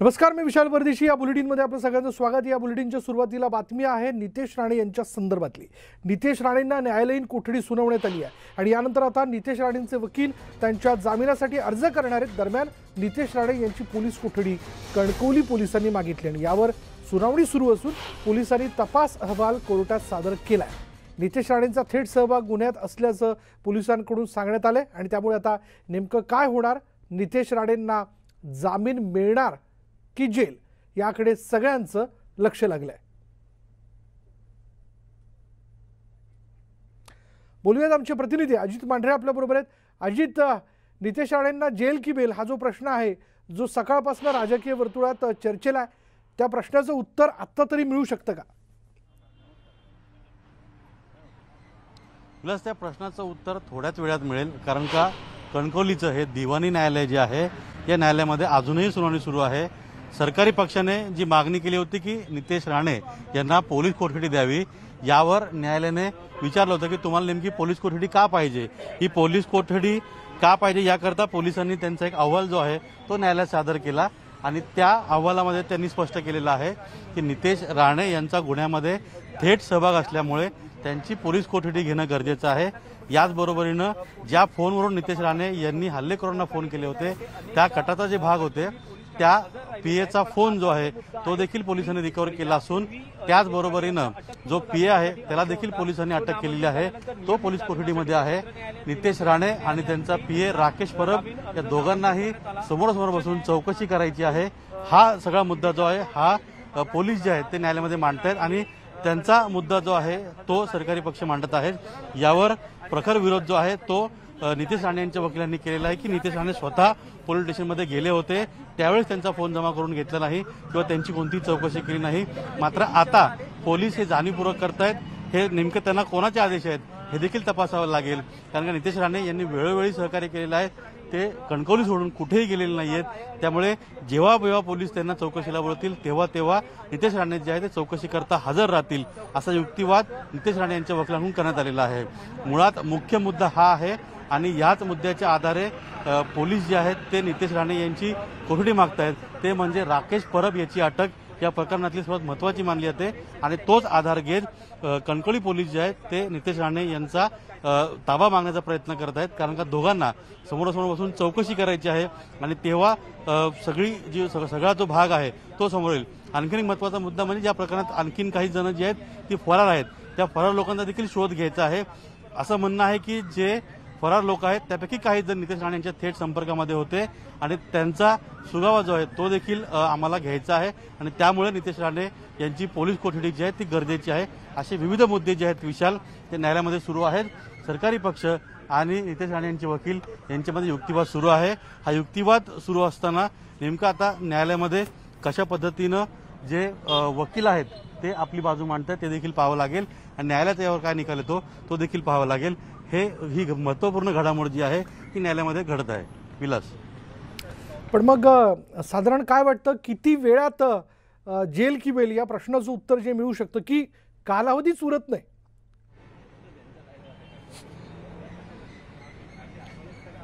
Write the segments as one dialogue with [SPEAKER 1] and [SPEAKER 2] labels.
[SPEAKER 1] नमस्कार, मी विशाल परदेशी. या बुलेटिनमध्ये आपलं सगळ्यांचं स्वागत. या बुलेटिनच्या सुरुवातीला बातमी आहे नितेश राणे यांच्या संदर्भातली. नितेश राणेंना न्यायालयीन कोठडी सुनावण्यात आली आहे आणि यानंतर आता नितेश राणेंचे वकील त्यांच्या जामिनासाठी अर्ज करणार आहेत. दरम्यान नितेश राणे यांची पोलीस कोठडी कणकवली पोलिसांनी मागितली आणि यावर सुनावणी सुरू असून पोलिसांनी तपास अहवाल कोर्टात सादर केला आहे. नितेश राणेंचा थेट सहभाग गुन्ह्यात असल्याचं पोलिसांकडून सांगण्यात आलंय आणि त्यामुळे आता नेमकं काय होणार, नितेश राणेंना जामीन मिळणार की जेल, याकडे सगळ्यांचं लक्ष लागलंय. बोलूयात, आमचे प्रतिनिधी अजित मांढरे आपल्या बरोबर आहेत. अजित, नितेश राणेंना जेल की बेल हा जो प्रश्न आहे, जो सकाळपासून राजकीय वर्तुळात चर्चेला आहे, त्या प्रश्नाचं उत्तर आता तरी मिळू शकतं का?
[SPEAKER 2] प्लस त्या प्रश्नाचं उत्तर थोड्याच वेळात मिळेल, कारण का कणकवलीचं हे दिवाणी न्यायालय जे आहे या न्यायालयामध्ये अजूनही सुनावणी सुरू आहे. सरकारी पक्षाने जी मागणी केली होती की नितेश राणे यांना पोलीस कोठडी द्यावी, यावर न्यायालयाने विचारलं होतं की तुम्हाला नेमकी पोलीस कोठडी का पाहिजे, ही पोलीस कोठडी का पाहिजे याकरता पोलिसांनी त्यांचा एक अहवाल जो आहे तो न्यायालयात सादर केला आणि त्या अहवालामध्ये त्यांनी स्पष्ट केलेलं आहे की नितेश राणे यांचा गुन्ह्यामध्ये थेट सहभाग असल्यामुळे त्यांची पोलीस कोठडी घेणं गरजेचं आहे. याचबरोबरीनं ज्या फोनवरून नितेश राणे यांनी हल्लेखोरांना फोन केले होते त्या कटाचा जे भाग होते त्या पीएचा फोन जो आहे तो देखील पोलिसांनी रिकव्हर केला असून त्याचबरोबरीनं जो पीए आहे त्याला देखील पोलिसांनी अटक केलेली आहे. तो पोलीस कोठडीमध्ये आहे. नितेश राणे आणि त्यांचा पीए राकेश परब या दोघांनाही समोरासमोर बसून चौकशी करायची आहे. हा सगळा मुद्दा जो आहे हा पोलीस जे आहेत ते न्यायालयामध्ये मांडतायत आणि त्यांचा मुद्दा जो आहे तो सरकारी पक्ष मांडत आहेत. यावर प्रखर विरोध जो आहे तो नितेश राणे यांच्या वकिलांनी केलेला आहे की नितेश राणे स्वतः पोलीस स्टेशनमध्ये गेले होते, त्यावेळेस त्यांचा फोन जमा करून घेतला नाही किंवा त्यांची कोणतीही चौकशी केली नाही. मात्र आता पोलीस हे जाणीवपूर्वक करतायत. हे नेमकं त्यांना कोणाचे आदेश आहेत हे देखील तपासावं लागेल, कारण का नितेश राणे यांनी वेळोवेळी सहकार्य केलेलं आहे. ते कणकवली सोडून कुठेही गेलेले नाही आहेत. त्यामुळे जेव्हा पोलीस त्यांना चौकशीला बोलतील तेव्हा नितेश राणे जे आहे ते चौकशी करता हजर राहतील, असा युक्तिवाद नितेश राणे यांच्या वकिलांकडून करण्यात आलेला आहे. मुळात मुख्य मुद्दा हा आहे आणि याच मुद्द्याच्या आधारे पोलीस जे आहेत ते नितेश राणे यांची कोठडी मागतायत, ते म्हणजे राकेश परब याची अटक या प्रकरणातली सर्वात महत्त्वाची मानली जाते आणि तोच आधार घेत कणकवली पोलीस जे आहेत ते नितेश राणे यांचा ताबा मागण्याचा प्रयत्न करत आहेत, कारण का दोघांना समोरासमोर बसून चौकशी करायची आहे आणि तेव्हा सगळा जो भाग आहे तो समोर येईल. आणखीन एक महत्त्वाचा मुद्दा म्हणजे ज्या प्रकरणात आणखीन काही जण जे आहेत ती फरार आहेत, त्या फरार लोकांचा देखील शोध घ्यायचा आहे. असं म्हणणं आहे की जे फरार लोक आहेत त्यापैकी काही जण नितेश राणे यांच्या थेट संपर्कामध्ये होते आणि त्यांचा सुगावा जो आहे तो देखील आम्हाला घ्यायचा आहे आणि त्यामुळे नितेश राणे यांची पोलीस कोठडी जी आहे ती गरजेची आहे. असे विविध मुद्दे जे आहेत विशाल ते न्यायालयामध्ये सुरू आहेत. सरकारी पक्ष आणि नितेश राणे यांचे वकील यांच्यामध्ये युक्तिवाद सुरू आहे. हा युक्तिवाद सुरू असताना नेमकं आता न्यायालयामध्ये कशा पद्धतीनं जे वकील आहेत ते आपली बाजू मांडतात ते देखील पाहावं लागेल आणि न्यायालयात यावर काय निकाल येतो तो देखील पाहावा लागेल. ही महत्त्वपूर्ण घडामोड जी आहे ती न्यायालयामध्ये घडत आहे. विलास,
[SPEAKER 1] पण मग साधारण काय वाटतं, किती वेळात जेल की बेल या प्रश्नाचं उत्तर जे मिळू शकतं की कालावधीच उरत नाही?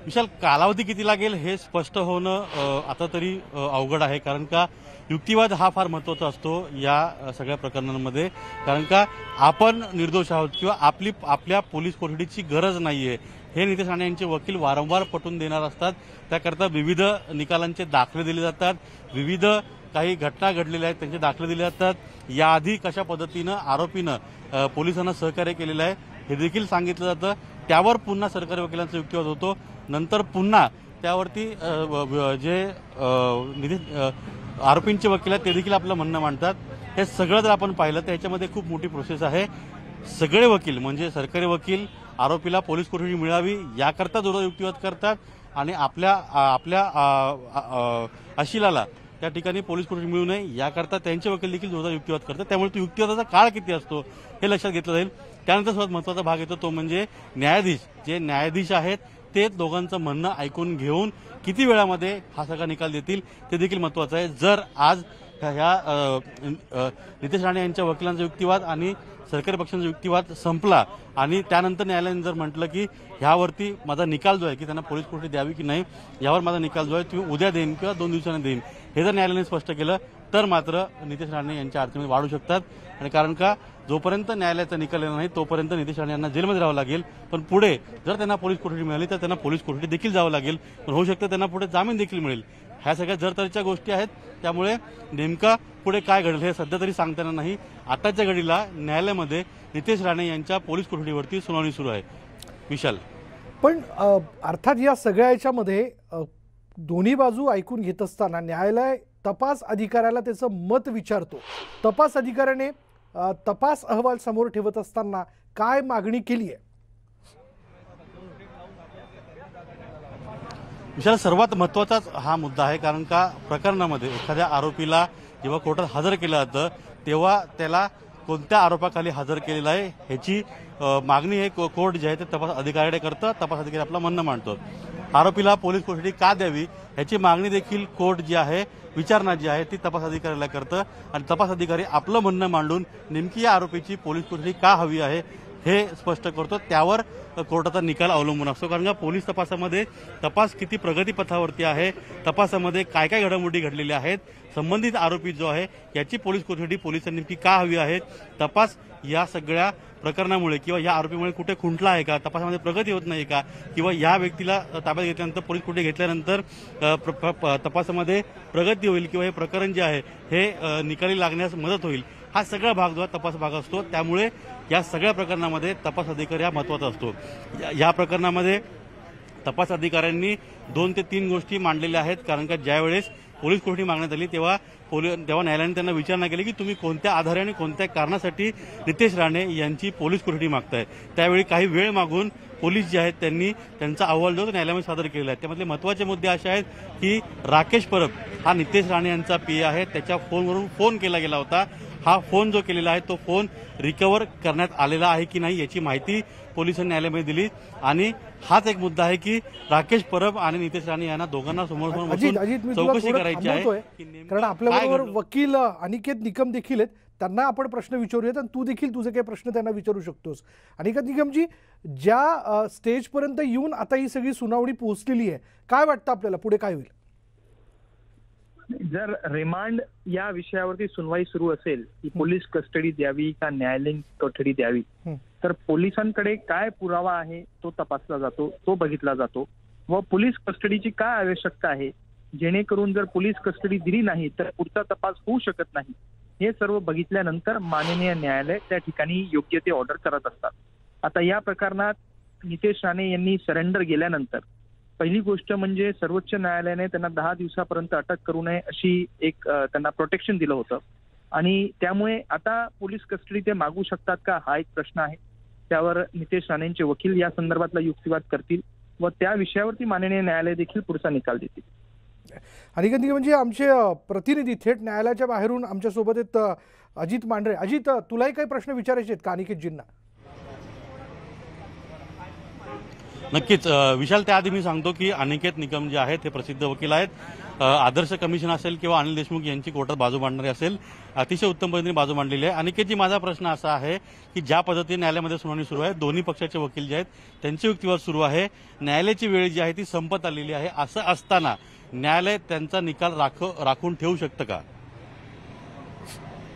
[SPEAKER 2] विशाल, कालावधी किती लागेल हे स्पष्ट होणं आता तरी अवघड आहे, कारण का युक्तिवाद हा फार महत्त्वाचा असतो या सगळ्या प्रकरणांमध्ये, कारण का आपण निर्दोष आहोत किंवा आपल्या पोलीस कोठडीची गरज नाहीये हे नितेश राणे यांचे वकील वारंवार पटवून देणार असतात. त्याकरता विविध निकालांचे दाखले दिले जातात, विविध काही घटना घडलेल्या आहेत त्यांचे दाखले दिले जातात. याआधी कशा पद्धतीनं आरोपीनं पोलिसांना सहकार्य केलेलं आहे हे देखील सांगितलं जातं. त्यावर पुन्हा सरकारी वकिलांचा युक्तिवाद होतो. नंतर पुन्हा त्यावरती जे आरोपींचे वकील आहेत ते देखील आपलं म्हणणं मांडतात. हे सगळं जर आपण पाहिलं तर याच्यामध्ये खूप मोठी प्रोसेस आहे. सगळे वकील म्हणजे सरकारी वकील आरोपीला पोलीस कोठडी मिळावी याकरता जोरदार युक्तिवाद करतात आणि आपल्या अशिलाला त्या ठिकाणी पोलीस कोठडी मिळू नये याकरता त्यांचे वकील देखील जोरदार युक्तिवाद करतात. त्यामुळे तो युक्तिवादाचा काळ किती असतो हे लक्षात घेतलं जाईल. त्यानंतर सर्वात महत्त्वाचा भाग येतो तो म्हणजे न्यायाधीश आहेत ते दोघांचं म्हणणं ऐकून घेऊन किती वेळामध्ये हा सगळा निकाल देतील ते देखील महत्त्वाचं आहे. जर आज ह्या नितेश राणे यांच्या वकिलांचा युक्तिवाद आणि सरकारी पक्षांचा युक्तिवाद संपला आणि त्यानंतर न्यायालयाने जर म्हटलं की ह्यावरती माझा निकाल जो आहे की त्यांना पोलीस कोठडी द्यावी की नाही यावर माझा निकाल जो आहे तुम्ही उद्या देईन किंवा 2 दिवसांनी देईन, हे जर न्यायालयाने स्पष्ट केलं तर मात्र नितेश राणे यांच्या अडचणी वाढू शकतात। आणि कारण का जोपर्यंत न्यायालयाचा निकाल येणार नाही तोपर्यंत नितेश राणे यांना जेलमध्ये राहावं लागेल, पण पुढे जर त्यांना पोलीस कोठडी मिळाली तर त्यांना पोलीस कोठडी देखील जावं लागेल, पण होऊ शकतं त्यांना पुढे जामीन देखील मिळेल। ह्या सगळ्या जरतरीच्या गोष्टी आहेत, त्यामुळे नेमका पुढे काय घडेल हे सध्या तरी सांगता येणार नाही। आताच्या घडीला न्यायालयामध्ये नितेश राणे यांच्या पोलीस कोठडीवरती सुनावणी सुरू आहे। विशाल,
[SPEAKER 1] पण अर्थात या सगळ्या याच्यामध्ये दोन्ही बाजू ऐकून घेत असताना न्यायालय तपास अधिकाऱ्याला त्याचं मत विचारतो। तपास अधिकाऱ्याने तपास अहवाल समोर ठेवत असताना काय मागणी केली आहे?
[SPEAKER 2] विशाल, सर्वात महत्त्वाचाच हा मुद्दा आहे, कारण का प्रकरणामध्ये एखाद्या आरोपीला जेव्हा कोर्टात हजर केलं जातं तेव्हा त्याला कोणत्या आरोपाखाली हजर केलेलं आहे ह्याची मागणी हे कोर्ट जे आहे ते तपास अधिकाऱ्याकडे करतं। तपास अधिकारी आपलं म्हणणं मांडतो। आरोपीला पोलीस कोठडी का द्यावी ह्याची मागणी देखील कोर्ट जी आहे, विचारणा जी आहे ती तपास अधिकाऱ्याला करतं आणि तपास अधिकारी आपलं म्हणणं मांडून नेमकी या आरोपीची पोलीस कोठडी का हवी आहे हे स्पष्ट करतो। त्यावर कोर्टाचा निकाल अवलंबून असतो, कारण का पोलीस तपासामध्ये तपास किती प्रगतीपथावरती आहे, तपासामध्ये काय काय घडामोडी घडलेल्या आहेत, संबंधित आरोपी जो आहे याची पोलीस कोठडी पोलिसांनी नेमकी का हवी आहे, तपास या सगळ्या प्रकरणामुळे किंवा या आरोपीमुळे कुठे खुंटला आहे का, तपासामध्ये प्रगती होत नाही का, किंवा या व्यक्तीला ताब्यात घेतल्यानंतर पोलीस कोठडी घेतल्यानंतर तपासामध्ये प्रगती होईल किंवा हे प्रकरण जे आहे हे निकाली लागण्यास मदत होईल, हा सगळा भाग जो आहे तपास भाग असतो। त्यामुळे या सगळ्या प्रकरणामध्ये तपास अधिकारी हा महत्त्वाचा असतो। या प्रकरणामध्ये तपास अधिकाऱ्यांनी 2 ते 3 गोष्टी मांडलेल्या आहेत, कारण का ज्यावेळेस पोलीस कोठडी मागण्यात आली तेव्हा न्यायालयाने त्यांना विचारणा केली की तुम्ही कोणत्या आधारे आणि कोणत्या कारणासाठी नितेश राणे यांची पोलीस कोठडी मागताय। त्यावेळी काही वेळ मागून पोलीस जे आहेत त्यांनी त्यांचा अहवाल जो न्यायालयामध्ये सादर केलेला आहे। त्यामधले महत्त्वाचे मुद्दे असे आहेत की राकेश परब हा नितेश राणे यांचा पीए आहे, त्याच्या फोनवरून फोन केला गेला होता। हा फोन जो केलेला आहे तो फोन रिकव्हर करण्यात आलेला आहे की नाही याची माहिती पोलिसांनी न्यायालयामध्ये दिली। आणि हाच एक मुद्दा आहे की राकेश परब आणि नितेश राणे यांना दोघांना समोरासमोर बसून चौकशी करायची आहे,
[SPEAKER 1] कारण आपल्याबरोबर वकील अनिकेत निकम देखील आहेत, त्यांना आपण प्रश्न विचारूयात आणि तू देखील तुझे काही प्रश्न त्यांना विचारू शकतोस। अनिकेत निकमजी, ज्या स्टेजपर्यंत येऊन आता ही सगळी सुनावणी पोहोचलेली आहे, काय वाटतं आपल्याला पुढे काय होईल?
[SPEAKER 3] जर रिमांड या विषयावरती सुनवाई सुरू असेल की पोलीस कस्टडी द्यावी का न्यायालयीन कोठडी द्यावी, तर पोलिसांकडे काय पुरावा आहे तो तपासला जातो, तो बघितला जातो व पोलीस कस्टडीची काय आवश्यकता आहे, जेणेकरून जर पोलीस कस्टडी दिली नाही तर पुढचा तपास होऊ शकत नाही, हे सर्व बघितल्यानंतर माननीय न्यायालय त्या ठिकाणी योग्य ते ऑर्डर करत असतात। आता या प्रकरणात नितेश राणे यांनी सरेंडर गेल्यानंतर पहिली गोष्ट म्हणजे सर्वोच्च न्यायालयाने त्यांना 10 दिवसापर्यंत अटक करू नये अशी एक त्यांना प्रोटेक्शन दिलं होतं आणि त्यामुळे आता पोलीस कस्टडी ते मागू शकतात का हा एक प्रश्न आहे। त्यावर नितेश राणेंचे वकील या संदर्भातला युक्तिवाद करतील व त्या विषयावरती माननीय न्यायालय देखील पुढचा निकाल देतील।
[SPEAKER 1] आणि कधी म्हणजे आमचे प्रतिनिधी थेट न्यायालयाच्या बाहेरून आमच्या सोबत आहेत अजित मांढरे। अजित, तुलाही काही प्रश्न विचारायचे आहेत का अनिकेतजींना?
[SPEAKER 2] नक्कीच विशाल, त्याआधी मी सांगतो की अनिकेत निकम जे आहेत ते प्रसिद्ध वकील आहेत। आदर्श कमिशन असेल किंवा अनिल देशमुख यांची कोर्टात बाजू मांडणारे असेल, अतिशय उत्तम पद्धतीने बाजू मांडलेली आहे। अनिकेतजी, माझा प्रश्न असा आहे की ज्या पद्धतीने न्यायालयामध्ये सुनावणी सुरू आहे, दोन्ही पक्षाचे वकील जे आहेत त्यांची युक्तिवाद सुरू आहे, न्यायालयाची वेळ जी आहे ती संपत आलेली आहे, असं असताना न्यायालय त्यांचा निकाल राखून ठेवू शकतं का?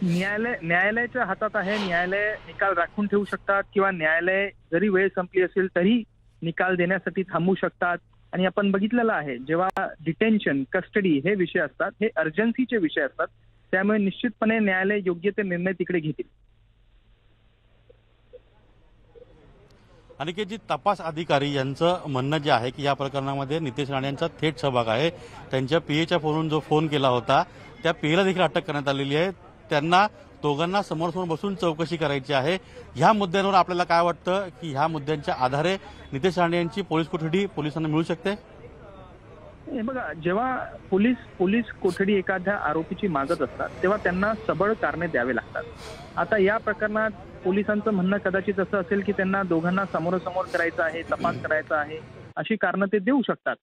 [SPEAKER 3] न्यायालयाच्या हातात आहे, न्यायालय निकाल राखून ठेवू शकतात किंवा न्यायालय जरी वेळ संपली असेल तरी निकाल देण्यासाठी थांबू शकतात। आणि आपण बघितलेलं आहे जेव्हा डिटेन्शन, कस्टडी हे विषय असतात, हे अर्जन्सीचे विषय असतात, त्यामुळे निश्चितपणे न्यायालय योग्य ते निर्णय तिकडे घेतील।
[SPEAKER 2] अनिकेतजी, तपास अधिकारी यांचं म्हणणं जे आहे की या प्रकरणामध्ये नितेश राणे यांचा थेट सहभाग आहे, त्यांच्या पीएच्या फोनवरून जो फोन केला होता त्या पीएला देखील अटक करण्यात आलेली आहे, त्यांना दोघांना समोरासमोर बसून चौकशी करायची आहे। ह्या मुद्द्यांवर आपल्याला काय वाटतं की ह्या मुद्द्यांच्या आधारे नितेश राणे यांची पोलीस कोठडी पोलिसांना मिळू शकते?
[SPEAKER 3] बघा, जेव्हा पोलीस कोठडी एखाद्या आरोपीची मागत असतात तेव्हा त्यांना सबळ कारणे द्यावे लागतात। आता या प्रकरणात पोलिसांचं म्हणणं कदाचित असं असेल की त्यांना दोघांना समोरासमोर करायचं आहे, तपास करायचा आहे, अशी कारणं ते देऊ शकतात।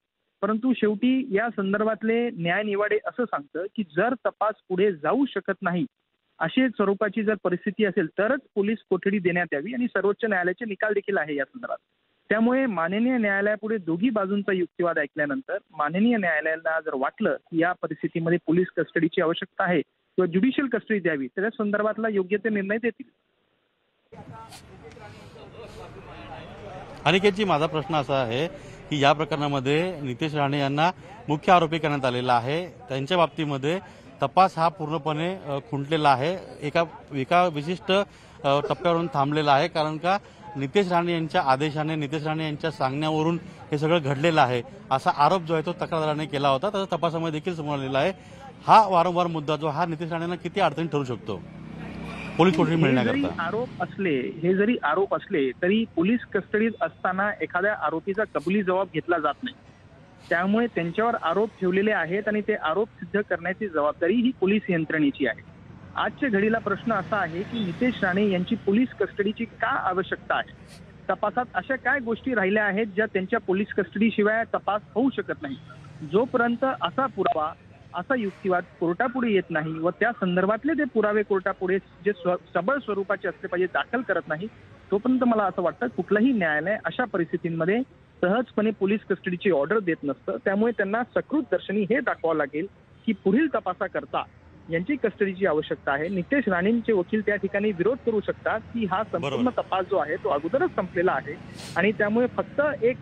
[SPEAKER 3] परंतु शेवटी या संदर्भातले न्यायनिवाडे असं सांगतं की जर तपास पुढे जाऊ शकत नाही अशी स्वरूपाची जर परिस्थिती असेल तरच पोलीस कोठडी देण्यात यावी आणि सर्वोच्च न्यायालयाचे निकाल देखील आहे या संदर्भात। त्यामुळे माननीय न्यायालयापुढे दोघी बाजूंचा युक्तिवाद ऐकल्यानंतर माननीय न्यायालयाला जर वाटलं की या परिस्थितीमध्ये पोलीस कस्टडीची आवश्यकता आहे किंवा ज्युडिशियल कस्टडी द्यावी, त्या संदर्भातला योग्य ते निर्णय देतील.
[SPEAKER 2] अनिकेतजी, माझा प्रश्न असा आहे की या प्रकरणामध्ये नितेश राणे यांना मुख्य आरोपी करण्यात आलेला आहे. त्यांच्या बाबतीमध्ये तपास हा पूर्णपणे खुंटलेला आहे, एका विशिष्ट टप्प्यावरून थांबलेला आहे. कारण का नितेश राणे यांच्या आदेशाने, नितेश राणे यांच्या सांगण्यावरून हे सगळं घडलेलं आहे असा आरोप जो आहे तो तक्रारदाराने केला होता. त्याचा तपासामध्ये देखील समोर आलेला आहे. हा वारंवार मुद्दा जो हा नितेश राणेंना किती अडचणी ठरू शकतो पोलीस कोठडी मिळण्याकरता?
[SPEAKER 3] हे जरी आरोप असले तरी पोलीस कस्टडीत असताना एखाद्या आरोपीचा कबुली जबाब घेतला जात नाही. त्यामुळे त्यांच्यावर आरोप ठेवलेले आहेत आणि ते आरोप सिद्ध करण्याची जबाबदारी ही पोलीस यंत्रणेची आहे. आजच्या घडीला प्रश्न असा आहे की नितेश राणे यांची पोलीस कस्टडीची का आवश्यकता आहे? तपासात अशा काय गोष्टी राहिल्या आहेत ज्या त्यांच्या पोलीस कस्टडीशिवाय तपास होऊ शकत नाही? जोपर्यंत असा पुरावा, असा युक्तिवाद कोर्टापुढे येत नाही व त्या संदर्भातले ते पुरावे कोर्टापुढे जे सबळ स्वरूपाचे असले पाहिजे दाखल करत नाही, तोपर्यंत मला असं वाटतं कुठलंही न्यायालय अशा परिस्थितींमध्ये सहजपणे पोलीस कस्टडीची ऑर्डर देत नसतं. त्यामुळे त्यांना सकृत दर्शनी हे दाखवावं लागेल की पुढील तपासाकरता यांची कस्टडीची आवश्यकता आहे. नितेश राणेंचे वकील त्या ठिकाणी विरोध करू शकतात की हा संपूर्ण तपास जो आहे तो अगोदरच संपलेला आहे आणि त्यामुळे फक्त एक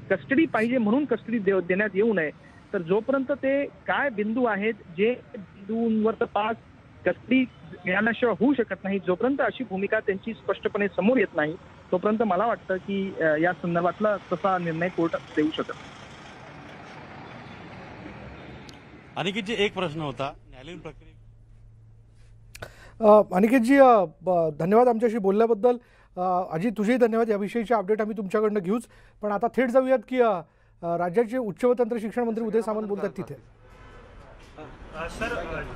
[SPEAKER 3] कस्टडी पाहिजे म्हणून कस्टडी देण्यात येऊ नये. तर जोपर्यंत ते काय बिंदू आहेत जे बिंदूंवर तपास कस्टडी मिळाल्याशिवाय होऊ शकत नाही, जोपर्यंत अशी भूमिका त्यांची स्पष्टपणे समोर येत नाही, तोपर्यंत मला वाटतं की या संदर्भातला तसा निर्णय कोर्ट देऊ शकत.
[SPEAKER 2] अनिकेतजी, एक प्रश्न होता न्यायालयीन प्रक्रिया.
[SPEAKER 1] अनिकेतजी, धन्यवाद आमच्याशी बोलल्याबद्दल. अजित, तुझेही धन्यवाद. याविषयीचे अपडेट आम्ही तुमच्याकडनं घेऊच, पण आता थेट जाऊयात की राज्याचे उच्च व तंत्र शिक्षण मंत्री उदय सामंत बोलतात तिथे.
[SPEAKER 4] सर,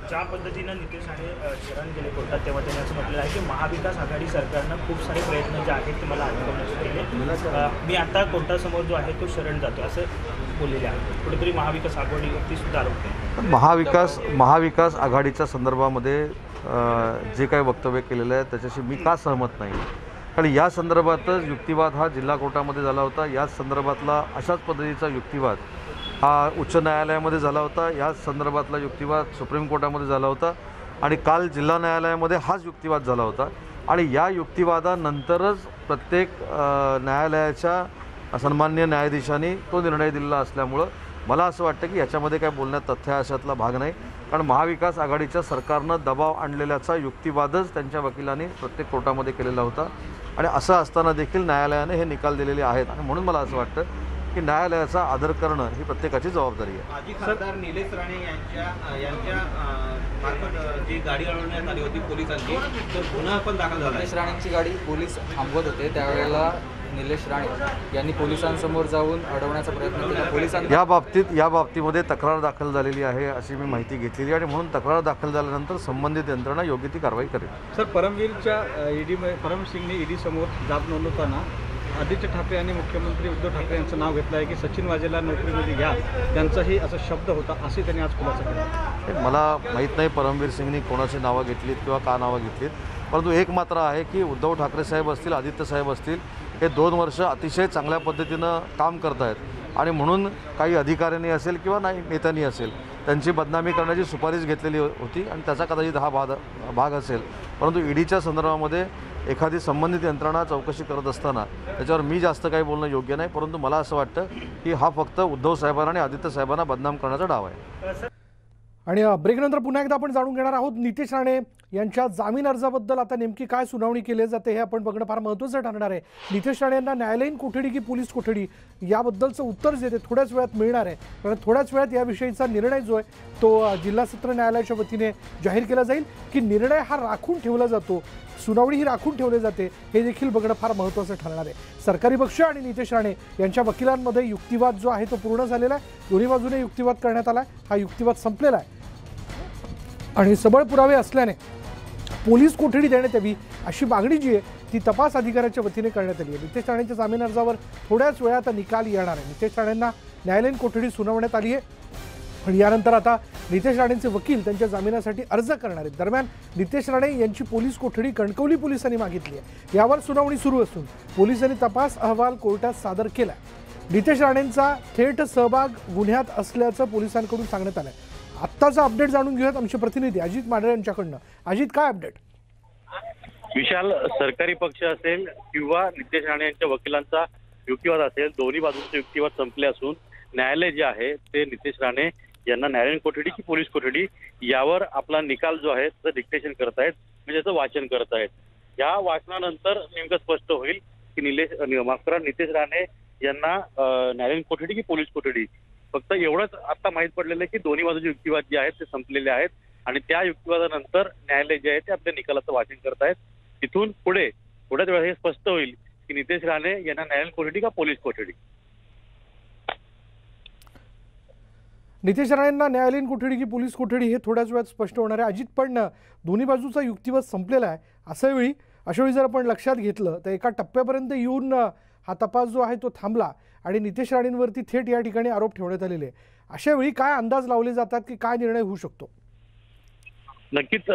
[SPEAKER 4] ज्या पद्धतीनं नितेश राणे शरण गेले कोर्टात तेव्हा त्यांनी असं म्हटलेलं आहे की महाविकास आघाडी सरकारनं खूप सारे प्रयत्न जे आहेत ते मला अडकवण्याचे केले. मी आता कोर्टासमोर जो आहे तो शरण जातो असं बोललेले आहे. कुठेतरी महाविकास आघाडीवरती सुद्धा आरोप केले.
[SPEAKER 5] महाविकास आघाडीच्या संदर्भामध्ये जे काही वक्तव्य केलेलं आहे त्याच्याशी मी का सहमत नाही? कारण या संदर्भातच युक्तिवाद हा जिल्हा कोर्टामध्ये झाला होता. याच संदर्भातला अशाच पद्धतीचा युक्तिवाद हा उच्च न्यायालयामध्ये झाला होता. याच संदर्भातला युक्तिवाद सुप्रीम कोर्टामध्ये झाला होता आणि काल जिल्हा न्यायालयामध्ये हाच युक्तिवाद झाला होता. आणि या युक्तिवादानंतरच प्रत्येक न्यायालयाच्या सन्माननीय न्यायाधीशांनी तो निर्णय दिलेला असल्यामुळं मला असं वाटतं की याच्यामध्ये काय बोलण्यात तथ्य अशातला भाग नाही. कारण महाविकास आघाडीच्या सरकारनं दबाव आणलेल्याचा युक्तिवादच त्यांच्या वकिलांनी प्रत्येक कोर्टामध्ये केलेला होता आणि असं असताना देखील न्यायालयाने हे निकाल दिलेले आहेत. आणि म्हणून मला असं वाटतं की न्यायालयाचा आदर करणं ही प्रत्येकाची जबाबदारी आहे.
[SPEAKER 6] माजी खासदार निलेश राणे यांच्या मार्फत जी गाडी अडवण्यात आली होती पोलिसांची, तर गुन्हा पण दाखल झाला.
[SPEAKER 7] निलेश राणेंची गाडी पोलीस थांबवत होते त्यावेळेला निलेश राणे यांनी पोलिसांसमोर जाऊन अडवण्याचा प्रयत्न केला. पोलिसांनी
[SPEAKER 5] या बाबतीमध्ये तक्रार दाखल झालेली आहे अशी मी माहिती घेतलेली आणि म्हणून तक्रार दाखल झाल्यानंतर संबंधित यंत्रणा योग्य ती कारवाई करेल.
[SPEAKER 8] सर, परमवीरच्या परम सिंगने ईडी समोर जाब नोंदवताना आदित्य ठाकरे यांनी मुख्यमंत्री उद्धव ठाकरे यांचं नाव घेतलं आहे की सचिन वाझेला नोकरीमध्ये घ्या, त्यांचाही असा शब्द होता असे त्यांनी आज खुलासा केला.
[SPEAKER 5] मला माहीत नाही परमवीर सिंगनी कोणाची नावं घेतलीत किंवा का नावं घेतलीत, परंतु एक मात्र आहे की उद्धव ठाकरे साहेब असतील, आदित्य साहेब असतील, हे 2 वर्ष अतिशय चांगल्या पद्धतीनं काम करत आहेत आणि म्हणून काही अधिकाऱ्यांनी असेल किंवा नाही नेत्यांनी असेल त्यांची बदनामी करण्याची सुपारीच घेतलेली होती आणि त्याचा कदाचित हा भाग असेल. परंतु ईडीच्या संदर्भामध्ये एखादी संबंधित यंत्रणा चौकशी करत असताना त्याच्यावर मी जास्त काही बोलणं योग्य नाही. परंतु मला असं वाटतं की हा फक्त उद्धव साहेबांना आणि आदित्य साहेबांना बदनाम करण्याचा डाव आहे.
[SPEAKER 1] आणि ब्रेकनंतर पुन्हा एकदा आपण जाणून घेणार आहोत नितेश राणे यांच्या जामीन अर्जाबद्दल आता नेमकी काय सुनावणी केली जाते हे आपण बघणं फार महत्त्वाचं ठरणार आहे. नितेश राणे यांना न्यायालयीन कोठडी की पोलीस कोठडी याबद्दलचं उत्तर जे थोड्याच वेळात मिळणार आहे. कारण थोड्याच वेळात याविषयीचा निर्णय जो आहे तो जिल्हा सत्र न्यायालयाच्या वतीने जाहीर केला जाईल की निर्णय हा राखून ठेवला जातो, सुनावणी ही राखून ठेवली जाते हे देखील बघणं फार महत्त्वाचं ठरणार आहे. सरकारी पक्ष आणि नितेश राणे यांच्या वकिलांमध्ये युक्तिवाद जो आहे तो पूर्ण झालेला आहे. दोन्ही बाजूने युक्तिवाद करण्यात आला आहे. हा युक्तिवाद संपलेला आहे आणि सबळ पुरावे असल्याने पोलीस कोठडी देण्यात यावी अशी मागणी जी आहे ती तपास अधिकाऱ्याच्या वतीने करण्यात आली आहे. नितेश राणेंच्या जामीन अर्जावर थोड्याच वेळात निकाल येणार आहे. नितेश राणेंना न्यायालयीन कोठडी सुनावण्यात आली आहे पण यानंतर आता नितेश राणेंचे वकील त्यांच्या जामिनासाठी अर्ज करणार आहेत। दरम्यान नितेश राणे यांची पोलीस कोठडी कणकवली पोलिसांनी मागितली आहे। यावर सुनावणी सुरू असून पोलिसांनी तपास अहवाल कोर्टात सादर केला। नितेश राणेंचा थेट सहभाग गुन्ह्यात असल्याचं पोलिसांकडून सांगण्यात आलंय। आत्ताचा अपडेट जाणून घेऊयात आमचे प्रतिनिधी अजित माढरे यांच्याकडनं। अजित, काय अपडेट?
[SPEAKER 2] विशाल, सरकारी पक्ष असेल किंवा नितेश राणे यांच्या वकिलांचा युक्तिवाद असेल, दोन्ही बाजूंचे युक्तिवाद संपले असून न्यायालय जे आहे ते नितेश राणे यांना न्यायालयीन कोठडी की पोलीस कोठडी यावर आपला निकाल जो आहे त्याचं डिक्टेशन करत आहेत, म्हणजे त्याचं वाचन करत आहेत। या वाचनानंतर नेमकं स्पष्ट होईल की नितेश राणे यांना न्यायालयीन कोठडी की पोलीस कोठडी। फक्त एवढंच आता माहीत पडलेलं आहे की दोन्ही बाजूचे युक्तिवाद जे आहेत ते संपलेले आहेत आणि त्या युक्तिवादानंतर न्यायालय जे आहे ते आपल्या निकालाचं वाचन करत आहेत। तिथून पुढे थोड्याच वेळा हे स्पष्ट होईल की नितेश राणे यांना न्यायालयीन कोठडी का पोलीस कोठडी।
[SPEAKER 1] नितेश राणेंना न्यायालयीन कोठडी की पोलीस कोठडी हे थोड्याच वेळात स्पष्ट होणार आहे। अजित, पण दोन्ही बाजूचा युक्तिवाद संपलेला आहे। अशा वेळी जर आपण लक्षात घेतलं तर एका टप्प्यापर्यंत येऊन हा तपास जो आहे तो थांबला आणि नितेश राणेंवरती थेट या ठिकाणी आरोप ठेवण्यात आलेले आहे। अशा वेळी काय अंदाज लावले जातात की काय निर्णय होऊ शकतो?
[SPEAKER 2] नक्कीच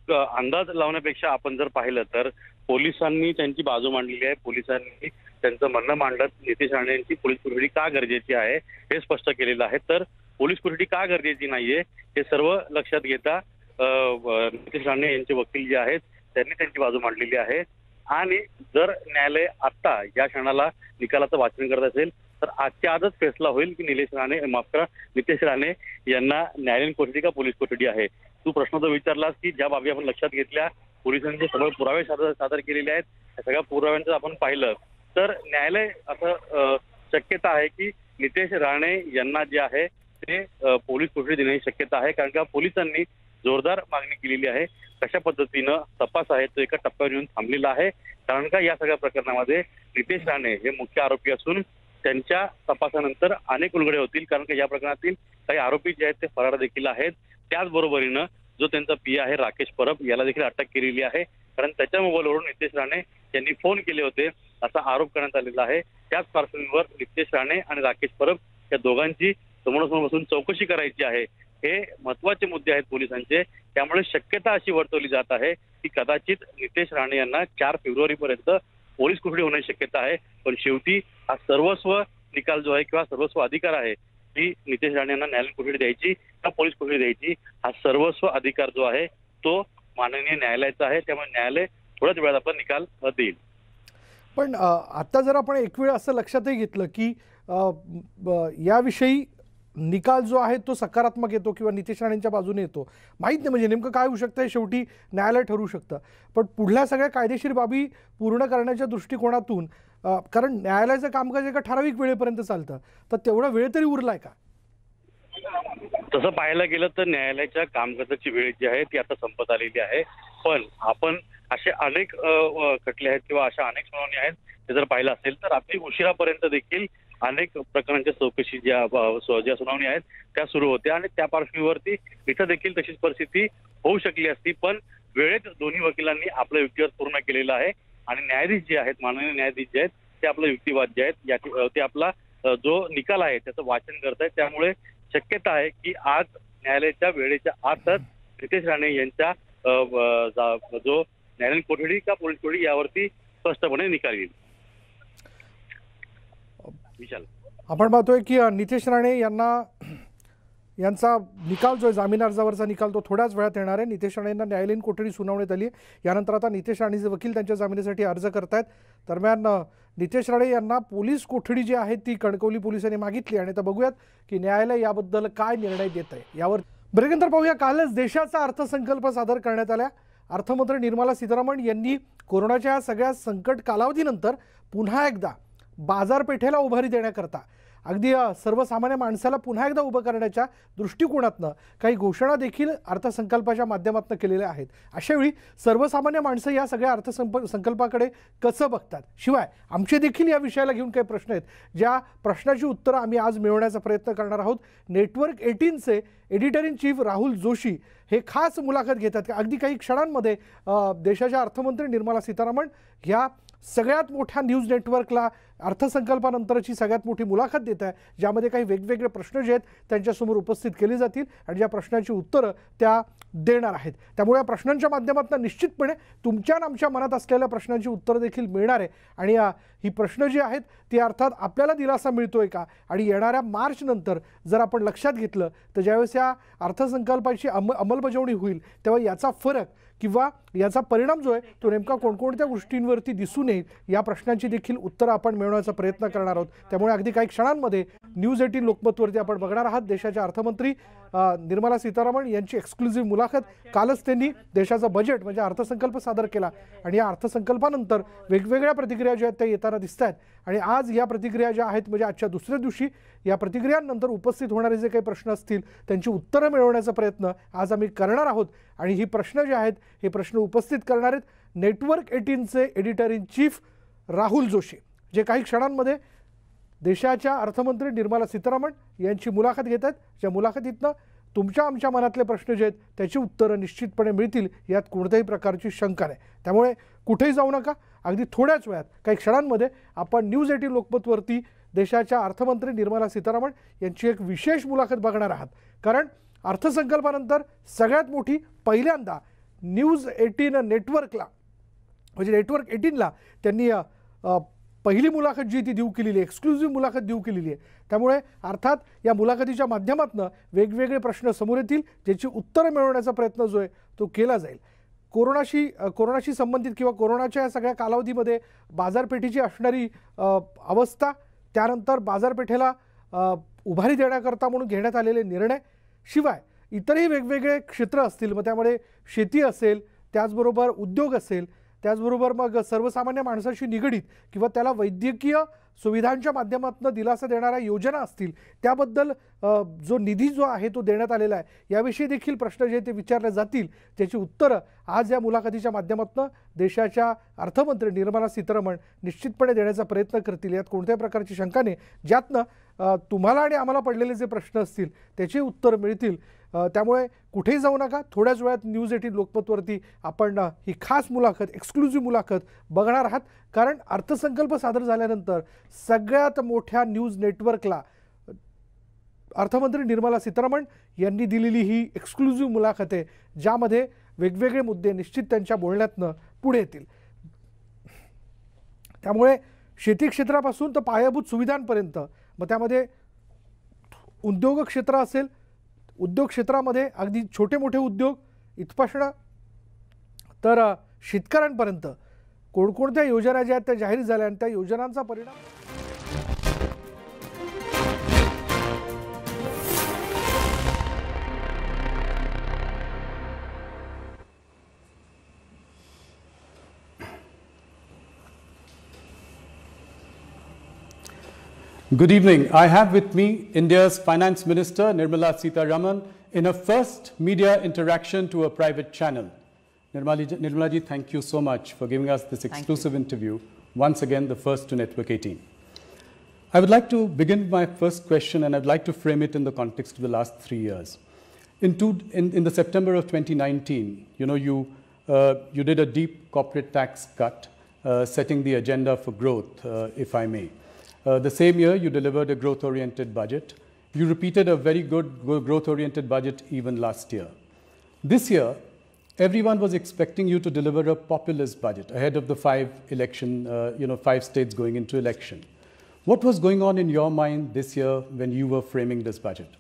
[SPEAKER 2] अंदाज लावण्यापेक्षा आपण जर पाहिलं तर पोलिसांनी त्यांची बाजू मांडलेली आहे। पोलिसांनी त्यांचं म्हणणं मांडत नितेश राणे यांची पोलीस कोठडी का गरजेची आहे हे स्पष्ट केलेलं आहे। तर पोलीस कोठडी का गरजेची नाहीये हे सर्व लक्षात घेता नितेश राणे यांचे वकील जे आहेत त्यांनी त्यांची बाजू मांडलेली आहे आणि जर न्यायालय आता या क्षणाला निकालाचं वाचन करत असेल तर आजच्या आजच फैसला होईल की नितेश राणे यांना न्यायालयीन कोठडी का पोलीस कोठडी आहे। तू प्रश्न जो विचारलास की ज्या बाबी आपण लक्षात घेतल्या, पोलिसांचे सर्व पुरावे सादर केलेले आहेत, त्या सगळ्या पुराव्यांचं आपण पाहिलं तर न्यायालय असं शक्यता आहे की नितेश राणे यांना जे आहे ते पोलीस कोठडी देण्याची शक्यता आहे। कारण का पोलिसांनी जोरदार मागणी केलेली आहे। कशा पद्धतीनं तपास आहे तो एका टप्प्यावर येऊन थांबलेला आहे। कारण का या सगळ्या प्रकरणामध्ये नितेश राणे हे मुख्य आरोपी असून त्यांच्या तपासानंतर अनेक उलगडे होतील। कारण का या प्रकरणातील काही आरोपी जे आहेत ते फरार देखील आहेत। त्याचबरोबरीनं जो त्यांचा पी आहे राकेश परब याला देखील अटक केलेली आहे। कारण त्याच्या मोबाईलवरून नितेश राणे यांनी फोन केले होते असा आरोप करण्यात आलेला आहे। त्याच पार्श्वभूमीवर नितेश राणे आणि राकेश परब या दोघांची समोरासमोर बसून चौकशी करायची आहे। हे महत्वाचे मुद्दे आहेत पोलिसांचे। त्यामुळे शक्यता अशी वर्तवली जात आहे की कदाचित नितेश राणे यांना 4 फेब्रुवारीपर्यंत पोलीस कोठडी होण्याची शक्यता आहे। पण शेवटी हा सर्वस्व निकाल जो आहे किंवा सर्वस्व अधिकार आहे की नितेश राणे यांना न्यायालयीन कोठडी द्यायची का पोलीस कोठडी द्यायची, हा सर्वस्व अधिकार जो आहे तो माननीय न्यायालयाचा आहे। त्यामुळे न्यायालय थोड्याच वेळात आपला निकाल देईल।
[SPEAKER 1] पण आता जर आपण एक वेळ असं लक्षातही घेतलं की याविषयी निकाल जो आहे तो सकारात्मक येतो किंवा नितेश राणेंच्या बाजूने येतो, माहीत नाही म्हणजे नेमकं काय होऊ शकतं हे शेवटी न्यायालय ठरवू शकतं। पण पुढल्या सगळ्या कायदेशीर बाबी पूर्ण करण्याच्या दृष्टिकोनातून कारण न्यायालयाचं कामकाज एका ठराविक वेळेपर्यंत चालतं, तर तेवढा वेळ तरी उरलाय का?
[SPEAKER 2] तसं पाहायला गेलं तर न्यायालयाच्या कामकाजाची वेळ जी आहे ती आता संपत आलेली आहे। पण आपण असे अनेक खटले आहेत किंवा अशा अनेक सुनावणी आहेत ते जर पाहिलं असेल तर रात्री उशिरापर्यंत देखील अनेक प्रकरणांच्या चौकशी ज्या सुनावणी आहेत त्या सुरू होत्या आणि त्या पार्श्वभूमीवरती इथं देखील तशीच परिस्थिती होऊ शकली असती। पण वेळेत दोन्ही वकिलांनी आपला युक्तिवाद पूर्ण केलेला आहे आणि न्यायाधीश जे आहेत, माननीय न्यायाधीश जे आहेत ते आपला युक्तिवाद जे आहेत ते आपला जो निकाल आहे त्याचं वाचन करत आहेत। त्यामुळे शक्यता आहे की आज न्यायालयाच्या वेळेच्या आतच नितेश राणे यांच्या जो न्यायालयीन कोठडी का पोलीस कोठडी यावरती स्पष्टपणे निकाल येईल। विशाल,
[SPEAKER 1] आपण पाहतोय की नितेश राणे यांचा निकाल जो जामीन अर्जावरचा निकाल तो थोड्याच वेळात येणार आहे। नितेश राणे यांना न्यायालयीन कोठडी सुनावण्यात आली आहे। यानंतर आता नितेश राणेचे वकील त्यांच्या जामिनासाठी अर्ज करतायत। दरम्यान नितेश राणे यांना पोलीस कोठडी जी आहे ती कणकवली पोलिसांनी मागितली आणि आता बघूयात की न्यायालय याबद्दल काय निर्णय देत आहे। यावर ब्रेकनंतर पाहूया। कालच देशाचा अर्थसंकल्प सादर करण्यात आला। अर्थमंत्री निर्मला सीतारामन यांनी कोरोनाच्या सगळ्या संकट कालावधीनंतर पुन्हा एकदा बाजारपेठेला उभारी देण्याकरता अगदी सर्वसामान्य माणसाला पुन्हा एकदा उभं करण्याच्या दृष्टिकोनातनं काही घोषणा देखील अर्थसंकल्पाच्या माध्यमातून केलेल्या आहेत। अशावेळी सर्वसामान्य माणसं या सगळ्या अर्थसंकल्पाकडे कसं बघतात, शिवाय आमचे देखील या विषयाला घेऊन काही प्रश्न आहेत, ज्या प्रश्नाची उत्तरं आम्ही आज मिळवण्याचा प्रयत्न करणार आहोत। नेटवर्क 18चे editor in chief Rahul Joshi हे खास मुलाखत घेतात। अगदी काही क्षणांमध्ये देशाच्या अर्थमंत्री निर्मला सीतारामन ह्या सगळ्यात मोठ्या न्यूज नेटवर्कला अर्थसंकल्पानंतरची सगळ्यात मोठी मुलाखत देत आहे, ज्यामध्ये काही वेगवेगळे प्रश्न जे आहेत त्यांच्यासमोर उपस्थित केले जातील आणि ज्या प्रश्नांची उत्तरं त्या देणार आहेत. त्यामुळे या प्रश्नांच्या माध्यमातून निश्चितपणे तुमच्या आणि आमच्या मनात असलेल्या प्रश्नांची उत्तरं देखील मिळणार आहे आणि ही प्रश्न जी आहेत ती अर्थात आपल्याला दिलासा मिळतोय का, आणि येणाऱ्या मार्च नंतर जर आपण लक्षात घेतलं तर ज्यावेळेस या अर्थसंकल्पाची अंमलबजावणी होईल तेव्हा याचा फरक किंवा याचा परिणाम जो आहे तो नेमका कोणकोणत्या गोष्टींवरती दिसून येईल या प्रश्नांची देखील उत्तरं आपण मिळवण्याचा प्रयत्न करणार आहोत. त्यामुळे अगदी काही क्षणांमध्ये न्यूज 18 लोकमतवरती आपण बघणार आहात देशाच्या अर्थमंत्री निर्मला सीतारामन यांची एक्सक्लुझिव्ह मुलाखत. कालच त्यांनी देशाचा बजेट म्हणजे अर्थसंकल्प सादर केला आणि या अर्थसंकल्पानंतर वेगवेगळ्या प्रतिक्रिया ज्या आहेत त्या येताना दिसत आहेत आणि आज या प्रतिक्रिया ज्या आहेत म्हणजे आजच्या दुसऱ्या दिवशी या प्रतिक्रियांनंतर उपस्थित होणारे जे काही प्रश्न असतील त्यांची उत्तरं मिळवण्याचा प्रयत्न आज आम्ही करणार आहोत. आणि ही प्रश्न जे आहेत हे प्रश्न उपस्थित करणार आहेत नेटवर्क 18चे editor in chief Rahul Joshi, जे काही क्षणांमध्ये देशाच्या अर्थमंत्री निर्मला सीतारामन यांची मुलाखत घेत आहेत. ज्या मुलाखतीतनं तुमच्या आमच्या मनातले प्रश्न जे आहेत त्याची उत्तरं निश्चितपणे मिळतील यात कोणत्याही प्रकारची शंका नाही. त्यामुळे कुठेही जाऊ नका. अगदी थोड्याच वेळात काही क्षणांमध्ये आपण न्यूज 18 लोकमतवरती देशाच्या अर्थमंत्री निर्मला सीतारामन यांची एक विशेष मुलाखत बघणार आहात. कारण अर्थसंकल्पानंतर सगळ्यात मोठी पहिल्यांदा न्यूज 18 नेटवर्कला म्हणजे नेटवर्क 18ला त्यांनी पहिली मुलाखत जी ती देऊ केलेली आहे, एक्सक्लुझिव्ह मुलाखत देऊ केलेली आहे. त्यामुळे अर्थात या मुलाखतीच्या माध्यमातून वेगवेगळे प्रश्न समोर येतील ज्याची उत्तरं मिळवण्याचा प्रयत्न जो आहे तो केला जाईल. कोरोनाशी संबंधित किंवा कोरोनाच्या या सगळ्या कालावधीमध्ये बाजारपेठेची असणारी अवस्था, त्यानंतर बाजारपेठेला उभारी देण्याकरता म्हणून घेण्यात आलेले निर्णय, शिवाय इतरही वेगवेगळे क्षेत्र असतील. मग त्यामध्ये शेती असेल, त्याचबरोबर उद्योग असेल, त्याचबरोबर मग सर्वसामान्य माणसाशी निगडीत किंवा त्याला वैद्यकीय सुविधांच्या माध्यमातून दिलासा देणाऱ्या योजना असतील, त्याबद्दल जो निधी जो आहे तो देण्यात आलेला आहे याविषयी देखील प्रश्न जे ते विचारले जातील, ज्याची उत्तरं आज या मुलाखतीच्या माध्यमातून देशाच्या अर्थमंत्री निर्मला सीतारामन निश्चितपणे देण्याचा प्रयत्न करतील. यात कोणत्याही प्रकारची शंका नाही. ज्यातनं तुम्हाला आणि आम्हाला पडलेले जे प्रश्न असतील त्याचे उत्तर मिळतील. त्यामुळे कुठेही जाऊ नका. थोड्याच वेळात न्यूज 18 लोकमतवरती आपण ही खास मुलाखत, एक्सक्लुझिव्ह मुलाखत बघणार आहात. कारण अर्थसंकल्प सादर झाल्यानंतर सगळ्यात मोठ्या न्यूज नेटवर्कला अर्थमंत्री निर्मला सीतारामन यांनी दिलेली ही एक्सक्लुझिव्ह मुलाखत आहे, ज्यामध्ये वेगवेगळे मुद्दे निश्चित त्यांच्या बोलण्यातनं पुढे येतील. त्यामुळे शेती क्षेत्रापासून तर पायाभूत सुविधांपर्यंत, मग त्यामध्ये उद्योग क्षेत्र असेल, उद्योग क्षेत्रामध्ये अगदी छोटे मोठे उद्योग इथपासून तर शेतकऱ्यांपर्यंत कोणकोणत्या योजना ज्या आहेत त्या जाहीर झाल्या आणि त्या योजनांचा परिणाम
[SPEAKER 9] Good evening. I have with me India's Finance Minister Nirmala Sitharaman in a first media interaction to a private channel. Nirmala ji, thank you so much for giving us this exclusive interview. Once again, the first to Network 18. I would like to begin my first question, and I'd like to frame it in the context of the last 3 years. In the September of 2019, you did a deep corporate tax cut, setting the agenda for growth, if I may. The same year, you delivered a growth-oriented budget. You repeated a very good growth-oriented budget even last year. This year, everyone was expecting you to deliver a populist budget ahead of the 5 states going into election. What was going on in your mind this year when you were framing this budget?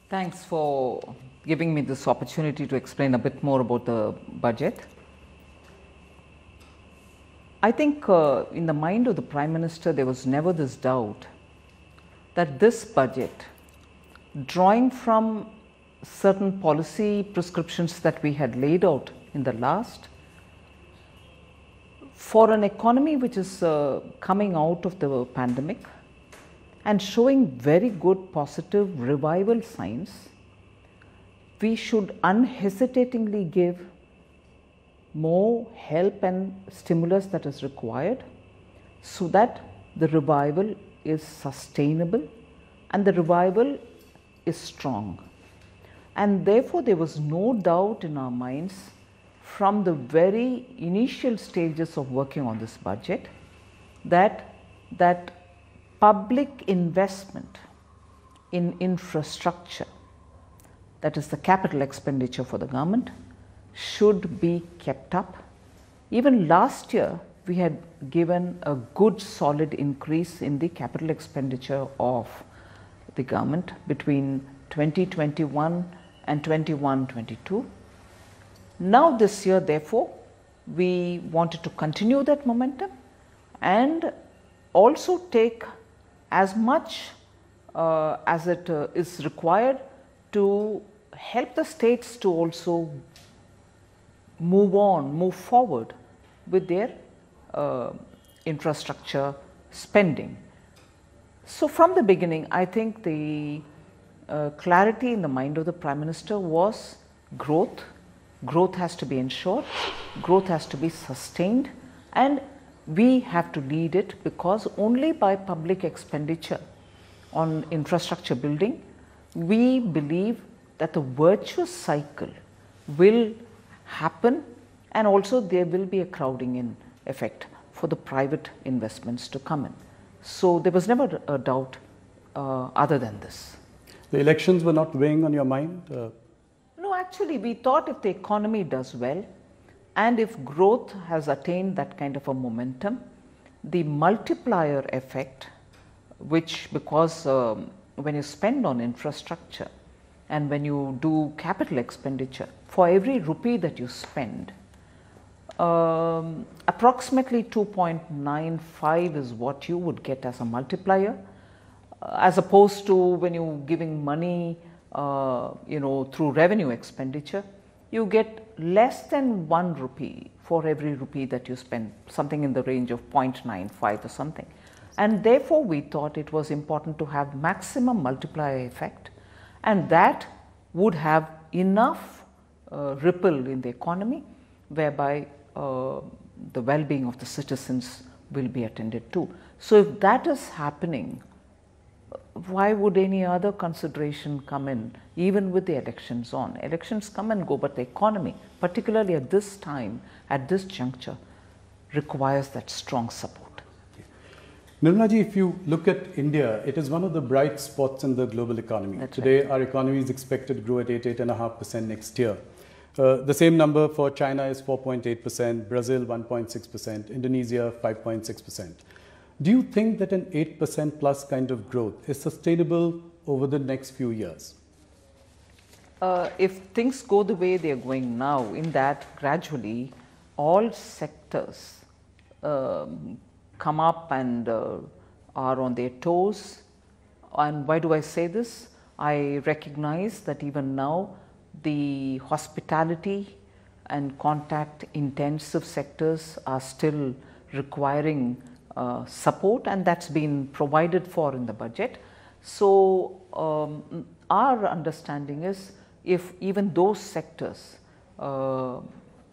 [SPEAKER 10] Thanks for giving me this opportunity to explain a bit more about the budget. I think in the mind of the Prime Minister, there was never this doubt that this budget, drawing from certain policy prescriptions that we had laid out in the last, for an economy which is coming out of the pandemic and showing very good positive revival signs, we should unhesitatingly give more help and stimulus that is required so that the revival is sustainable and the revival is strong. And therefore, there was no doubt in our minds from the very initial stages of working on this budget that public investment in infrastructure, that is the capital expenditure for the government, should be kept up. Even last year, we had given a good solid increase in the capital expenditure of the government between 2021 and 21-22. Now this year, therefore, we wanted to continue that momentum and also take as much as it is required to help the states to also move forward with their infrastructure spending. So from the beginning, I think the clarity in the mind of the Prime Minister was growth. Growth has to be ensured, growth has to be sustained, and we have to lead it, because only by public expenditure on infrastructure building, we believe that the virtuous cycle will happen, and also there will be a crowding in effect for the private investments to come in. So there was never a doubt other than this.
[SPEAKER 9] The elections were not weighing on your mind?
[SPEAKER 10] No, actually we thought if the economy does well and if growth has attained that kind of a momentum, the multiplier effect, which because when you spend on infrastructure and when you do capital expenditure, for every rupee that you spend, approximately 2.95 is what you would get as a multiplier, as opposed to when you're giving money through revenue expenditure, you get less than 1 rupee for every rupee that you spend, something in the range of 0.95 or something. And therefore we thought it was important to have maximum multiplier effect, and that would have enough ripple in the economy whereby the well-being of the citizens will be attended to. So if that is happening, why would any other consideration come in, even with the elections on? Elections come and go, but the economy, particularly at this time, at this juncture, requires that strong support.
[SPEAKER 9] Nirmala ji, if you look at India, it is one of the bright spots in the global economy.
[SPEAKER 10] That's
[SPEAKER 9] Today,
[SPEAKER 10] right.
[SPEAKER 9] our economy is expected to grow at 8.5% next year. The same number for China is 4.8%, Brazil 1.6%, Indonesia 5.6%. Do you think that an 8% plus kind of growth is sustainable over the next few years?
[SPEAKER 10] If things go the way they are going now, in that gradually all sectors come up and are on their toes. And why do I say this? I recognize that even now the hospitality and contact intensive sectors are still requiring support, and that's been provided for in the budget. So our understanding is, if even those sectors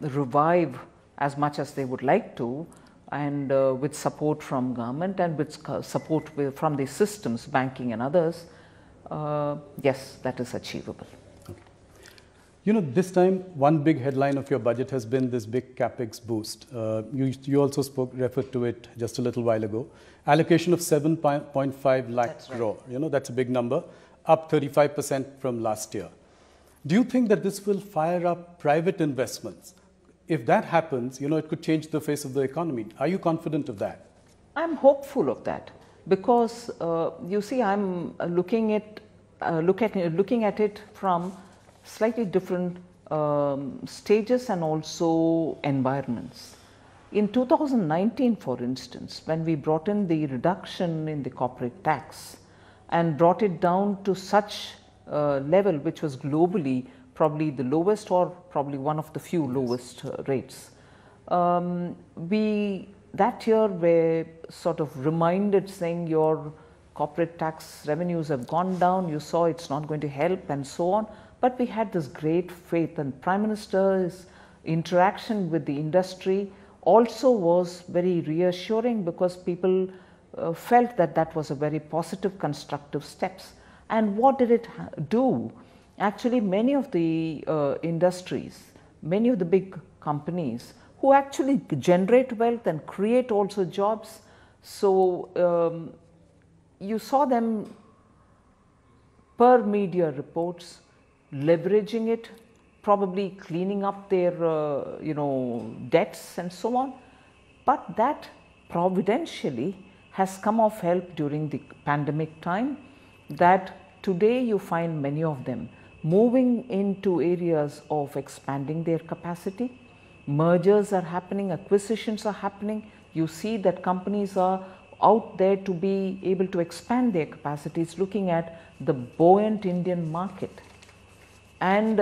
[SPEAKER 10] revive as much as they would like to, and with support from government and with support from the systems, banking and others, yes, that is achievable.
[SPEAKER 9] You know, this time, one big headline of your budget has been this big capex boost. You also referred to it just a little while ago. Allocation of 7.5 lakh crore. Right. You know, that's a big number, up 35% from last year. Do you think that this will fire up private investments? If that happens, you know, it could change the face of the economy. Are you confident of that?
[SPEAKER 10] I'm hopeful of that, because you see, I'm looking at it from slightly different stages and also environments. In 2019, for instance, when we brought in the reduction in the corporate tax and brought it down to such level which was globally probably the lowest or probably one of the few lowest rates, we that year were sort of reminded, saying your corporate tax revenues have gone down, you saw it's not going to help and so on. But we had this great faith, and Prime Minister's interaction with the industry also was very reassuring, because people felt that that was a very positive, constructive steps. And what did it do? Actually, many of the industries, many of the big companies who actually generate wealth and create also jobs, So you saw them per media reports leveraging it, probably cleaning up their debts and so on, but that providentially has come of help during the pandemic time, that today you find many of them moving into areas of expanding their capacity. Mergers are happening, acquisitions are happening. You see that companies are out there to be able to expand their capacities, looking at the buoyant Indian market. And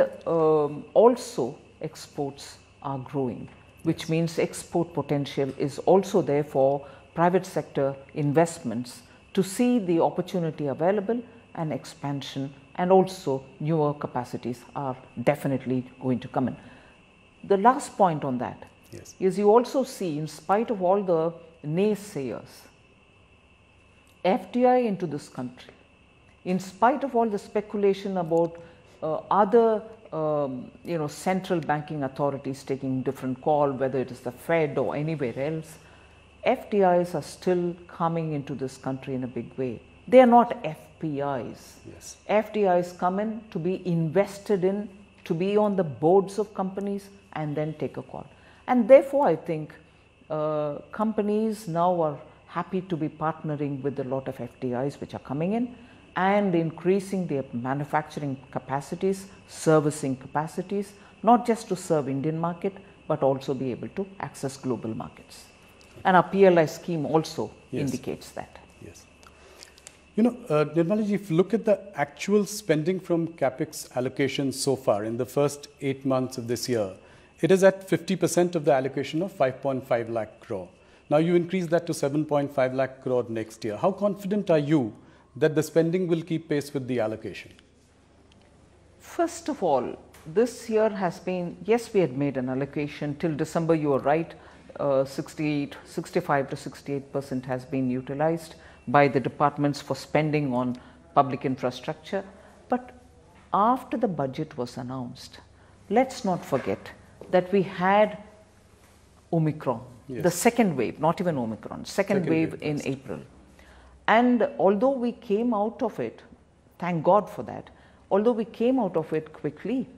[SPEAKER 10] also exports are growing, which means export potential is also there for private sector investments to see the opportunity available, and expansion and also newer capacities are definitely going to come in. The last point on that is you also see, in spite of all the naysayers, FDI into this country, in spite of all the speculation about other central banking authorities taking different call, whether it is the Fed or anywhere else, FDIs are still coming into this country in a big way. They are not FPIs. FDIs come in to be invested in, to be on the boards of companies and then take a call. And therefore, I think companies now are happy to be partnering with a lot of FDIs which are coming in and increasing their manufacturing capacities, servicing capacities, not just to serve Indian market, but also be able to access global markets. And our PLI scheme also indicates that.
[SPEAKER 9] Yes. Nirmalaji, if you look at the actual spending from CapEx allocation so far in the first 8 months of this year, it is at 50% of the allocation of 5.5 lakh crore. Now you increase that to 7.5 lakh crore next year. How confident are you that the spending will keep pace with the allocation?
[SPEAKER 10] First of all, this year has been, yes, we had made an allocation till December, you are right, 65 to 68% has been utilized by the departments for spending on public infrastructure. But after the budget was announced, let's not forget that we had Omicron, the second wave, not even Omicron, second wave in April. And although we came out of it, thank God for that, although we came out of it quickly,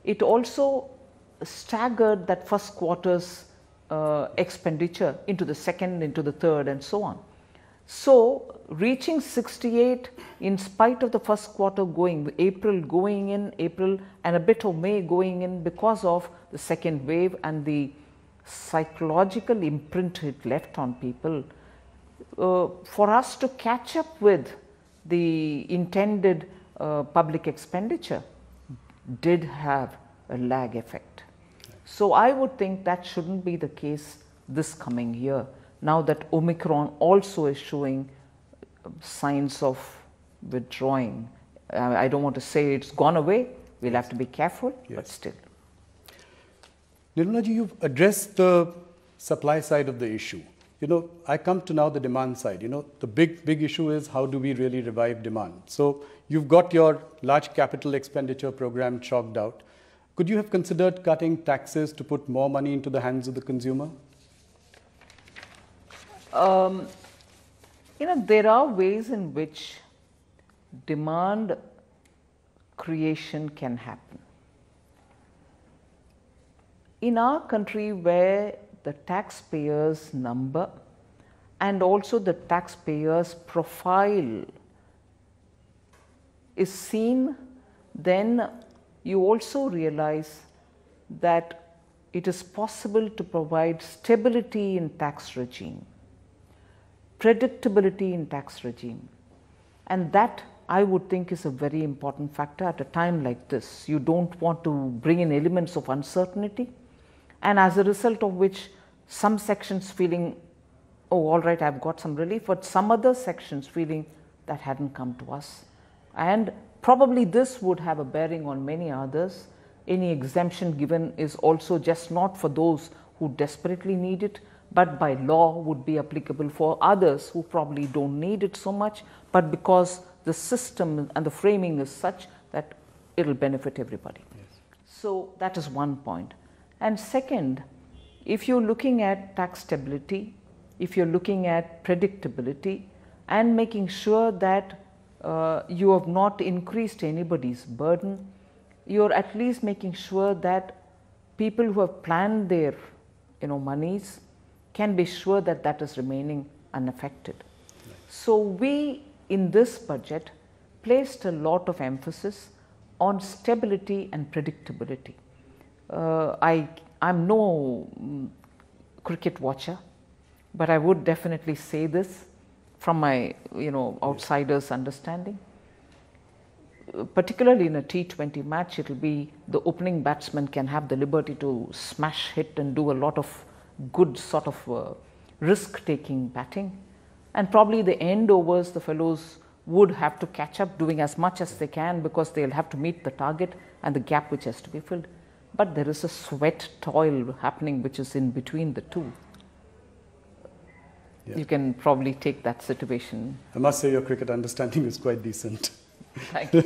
[SPEAKER 10] it also staggered that first quarter's expenditure into the second, into the third, and so on. So reaching 68 in spite of the first quarter April going in, April and a bit of May going in because of the second wave and the psychological imprint it left on people, for us to catch up with the intended public expenditure did have a lag effect. So I would think that shouldn't be the case this coming year, now that Omicron also is showing signs of withdrawing. I don't want to say it's gone away, we'll have to be careful, but still.
[SPEAKER 9] Nirmalaji, you've addressed the supply side of the issue. I come to now the demand side. The big issue is how do we really revive demand? So you've got your large capital expenditure program chalked out. Could you have considered cutting taxes to put more money into the hands of the consumer?
[SPEAKER 10] There are ways in which demand creation can happen. In our country, where the taxpayers' number and also the taxpayers' profile is seen, then you also realize that it is possible to provide stability in tax regime, predictability in tax regime, and that I would think is a very important factor at a time like this. You don't want to bring in elements of uncertainty, and as a result of which some sections feeling, oh, all right, I've got some relief, but some other sections feeling that hadn't come to us. And probably this would have a bearing on many others. Any exemption given is also just not for those who desperately need it, but by law would be applicable for others who probably don't need it so much, but because the system and the framing is such that it'll benefit everybody. So that is one point. And second, if you're looking at tax stability, if you're looking at predictability and making sure that you have not increased anybody's burden, you're at least making sure that people who have planned their monies can be sure that that is remaining unaffected. So we in this budget placed a lot of emphasis on stability and predictability. I'm no cricket watcher, but I would definitely say this from my outsider's understanding. Particularly in a T20 match, it will be the opening batsman can have the liberty to smash hit and do a lot of good sort of risk-taking batting, and probably the end overs the fellows would have to catch up, doing as much as they can because they'll have to meet the target and the gap which has to be filled. But there is a sweat toil happening which is in between the two. Yeah. You can probably take that situation.
[SPEAKER 9] I must say your cricket understanding is quite decent.
[SPEAKER 10] Thank you.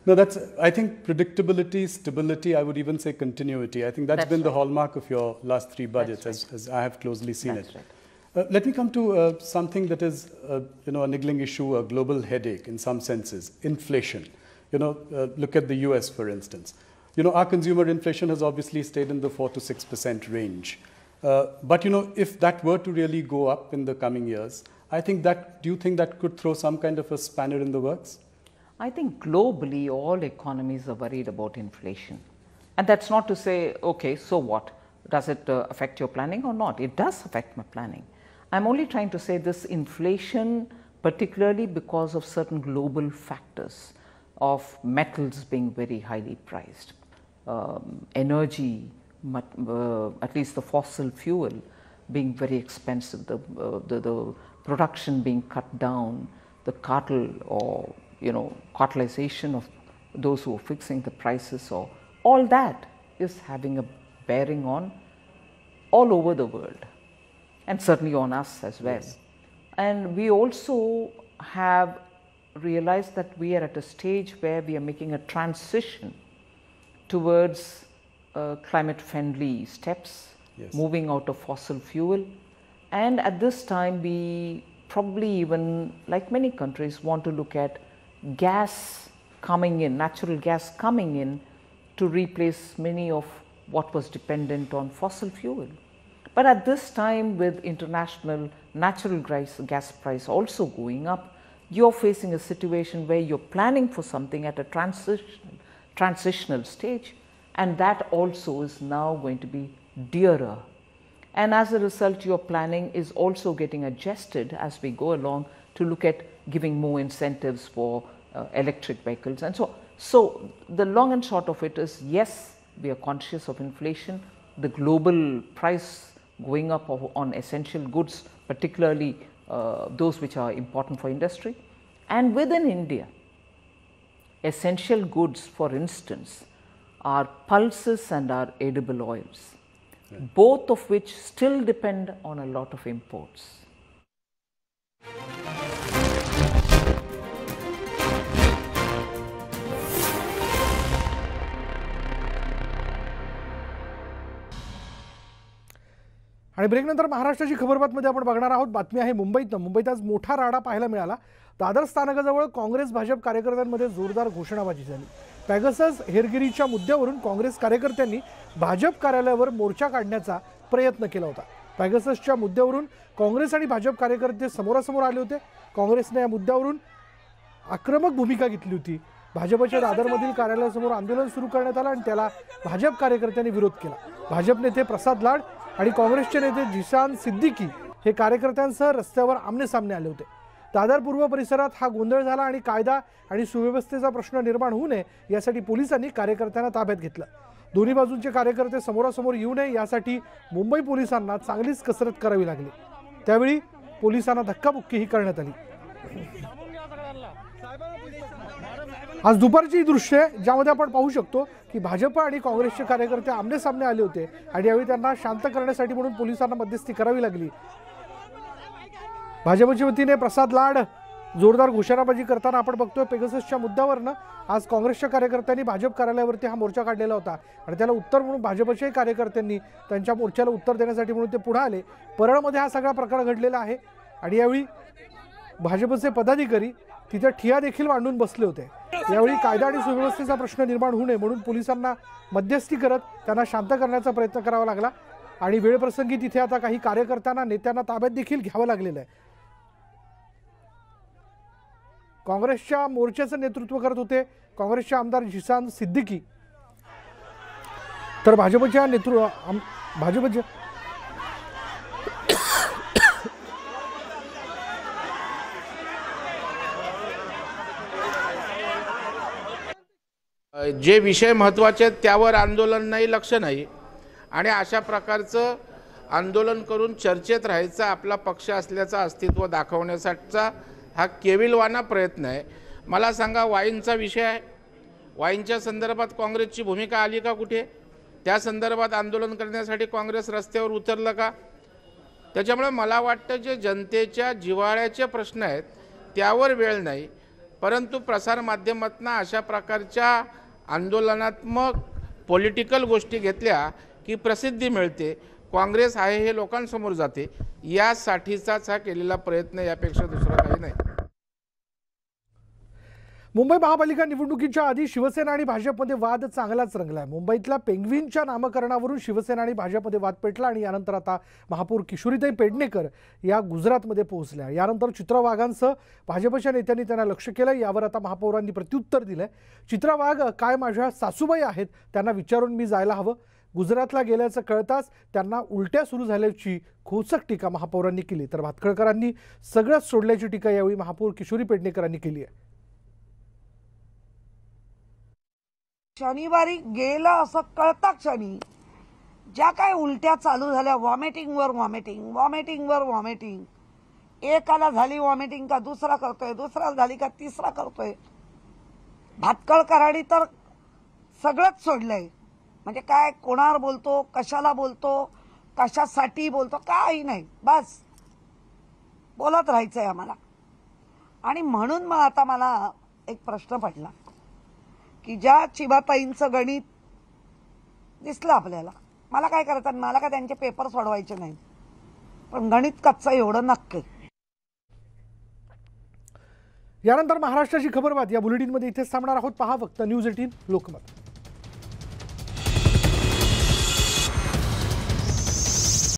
[SPEAKER 9] No, that's, I think predictability, stability, I would even say continuity. I think that's been the hallmark of your last three budgets, as I have closely seen it. Right. Let me come to something that is, a niggling issue, a global headache in some senses, inflation. Look at the US, for instance. Our consumer inflation has obviously stayed in the 4 to 6% range. But, if that were to really go up in the coming years, I think do you think that could throw some kind of a spanner in the works?
[SPEAKER 10] I think globally all economies are worried about inflation. And that's not to say, okay, so what? Does it affect your planning or not? It does affect my planning. I'm only trying to say this inflation, particularly because of certain global factors of metals being very highly priced, energy, at least the fossil fuel being very expensive, the production being cut down, the cartel or cartelization of those who are fixing the prices, or all that is having a bearing on all over the world, and certainly on us as well. Yes. And we also have realized that we are at a stage where we are making a transition towards climate friendly steps, yes, moving out of fossil fuel. And at this time we probably, even like many countries, want to look at gas coming in, natural gas coming in to replace many of what was dependent on fossil fuel. But at this time, with international natural gas price also going up, you're facing a situation where you're planning for something at a transitional stage, and that also is now going to be dearer. And as a result, your planning is also getting adjusted as we go along to look at giving more incentives for electric vehicles. And so the long and short of it is, yes, we are conscious of inflation, the global price going up on essential goods, particularly those which are important for industry. And within India, essential goods, for instance, are pulses and are edible oils, both of which still depend on a lot of imports.
[SPEAKER 1] आणि ब्रेकनंतर महाराष्ट्राची खबरबातमध्ये आपण बघणार आहोत. बातमी आहे मुंबईत आज मोठा राडा पाहायला मिळाला. दादर स्थानकाजवळ काँग्रेस भाजप कार्यकर्त्यांमध्ये जोरदार घोषणाबाजी झाली. पॅगसस हेरगिरीच्या मुद्द्यावरून काँग्रेस कार्यकर्त्यांनी भाजप कार्यालयावर मोर्चा काढण्याचा प्रयत्न केला होता. पॅगससच्या मुद्द्यावरून काँग्रेस आणि भाजप कार्यकर्ते समोरासमोर आले होते. काँग्रेसने या मुद्द्यावरून आक्रमक भूमिका घेतली होती. भाजपच्या दादरमधील कार्यालयासमोर आंदोलन सुरू करण्यात आलं आणि त्याला भाजप कार्यकर्त्यांनी विरोध केला. भाजप नेते प्रसाद लाड आणि काँग्रेसचे नेते जिशान सिद्दीकी हे कार्यकर्त्यांसह रस्त्यावर आमनेसामने आले होते. दादर पूर्व परिसरात हा गोंधळ झाला आणि कायदा आणि सुव्यवस्थेचा प्रश्न निर्माण होऊ नये यासाठी पोलिसांनी कार्यकर्त्यांना ताब्यात घेतलं. दोन्ही बाजूंचे कार्यकर्ते समोरासमोर येऊ नये यासाठी मुंबई पोलिसांना चांगलीच कसरत करावी लागली. त्यावेळी पोलिसांना धक्काबुक्कीही करण्यात आली. आज दुपारची दृश्य ज्यामध्ये आपण पाहू शकतो की भाजप आणि काँग्रेसचे कार्यकर्ते आमनेसामने आले होते आणि यावेळी त्यांना शांत करण्यासाठी म्हणून पोलिसांना मध्यस्थी करावी लागली. भाजपच्या वतीने प्रसाद लाड जोरदार घोषणाबाजी करताना आपण बघतोय पेगाससच्या मुद्द्यावरनं आज काँग्रेसच्या कार्यकर्त्यांनी भाजप कार्यालयावरती हा मोर्चा काढलेला होता आणि त्याला उत्तर म्हणून भाजपच्याही कार्यकर्त्यांनी त्यांच्या मोर्चाला उत्तर देण्यासाठी म्हणून ते पुढे आले. परळमध्ये हा सगळा प्रकार घडलेला आहे आणि यावेळी भाजपचे पदाधिकारी तिथे ठिया देखील मांडून बसले होते. यावेळी कायदा आणि सुव्यवस्थेचा प्रश्न निर्माण होऊ नये म्हणून पोलिसांना मध्यस्थी करत त्यांना शांत करण्याचा प्रयत्न करावा लागला आणि वेळप्रसंगी तिथे आता काही कार्यकर्त्यांना नेत्यांना ताब्यात देखील घ्यावं लागलेलं आहे. काँग्रेसच्या मोर्चाचं नेतृत्व करत होते काँग्रेसचे आमदार जिसान सिद्दीकी, तर भाजपच्या
[SPEAKER 11] जे विषय महत्त्वाचे आहेत त्यावर आंदोलन नाही, लक्ष नाही आणि अशा प्रकारचं आंदोलन करून चर्चेत राहायचा आपला पक्ष असल्याचं अस्तित्व दाखवण्यासाठीचा हा केविलवाना प्रयत्न आहे. मला सांगा, वाईनचा विषय आहे, वाईनच्या संदर्भात काँग्रेसची भूमिका आली का कुठे? त्या संदर्भात आंदोलन करण्यासाठी काँग्रेस रस्त्यावर उतरलं का? त्याच्यामुळे मला वाटतं जे जनतेच्या जिव्हाळ्याचे प्रश्न आहेत त्यावर वेळ नाही, परंतु प्रसारमाध्यमातून अशा प्रकारच्या आंदोलनात्मक पॉलिटिकल गोष्टी घेतल्या की प्रसिद्धी मिळते, काँग्रेस आहे हे लोकांसमोर जाते, यासाठीचाच हा केलेला प्रयत्न, यापेक्षा दुसरा काही नाही.
[SPEAKER 1] मुंबई महापालिका निवडणुकीच्या आधी शिवसेना आणि भाजपमध्ये वाद चांगलाच रंगला आहे. मुंबईतल्या पेंग्विनच्या नामकरणावरून शिवसेना आणि भाजपमध्ये वाद पेटला आणि यानंतर आता महापौर किशोरीताई पेडणेकर या गुजरातमध्ये पोहोचल्या. यानंतर चित्रा वाघांसह भाजपच्या नेत्यांनी त्यांना लक्ष केलं. यावर आता महापौरांनी प्रत्युत्तर दिलंय. चित्रा वाघ काय माझ्या सासूबाई आहेत, त्यांना विचारून मी जायला हवं. गुजरातला गेल्याचं कळताच त्यांना उलट्या सुरू झाल्याची खोचक टीका महापौरांनी केली. तर भातखळकरांनी सगळंच सोडल्याची टीका यावेळी महापौर किशोरी पेडणेकरांनी केली आहे.
[SPEAKER 12] शनिवारी गेलं असं कळता क्षणी ज्या काय उलट्या चालू झाल्या, व्हॉमिटिंगवर व्हॉमिटिंग, व्हॉमिटिंगवर व्हॉमिटिंग, एकाला झाली व्हॉमिटिंग का दुसरा करतोय, दुसरा झाली का तिसरा करतोय. भातखळकरांनी तर सगळंच सोडलंय. म्हणजे काय, कोणावर बोलतो, कशाला बोलतो, कशासाठी बोलतो, काही नाही, बस बोलत राहायचंय आम्हाला. आणि म्हणून मग आता मला एक प्रश्न पडला की ज्या चिबाताईंचं गणित दिसलं आपल्याला, मला काय करतात, मला काय त्यांचे पेपर सोडवायचे नाही, पण गणित कच्चं एवढं नक्की.
[SPEAKER 1] यानंतर महाराष्ट्राची खबरबात या बुलेटिनमध्ये इथेच थांबणार आहोत. पहा फक्त न्यूज 18 लोकमत.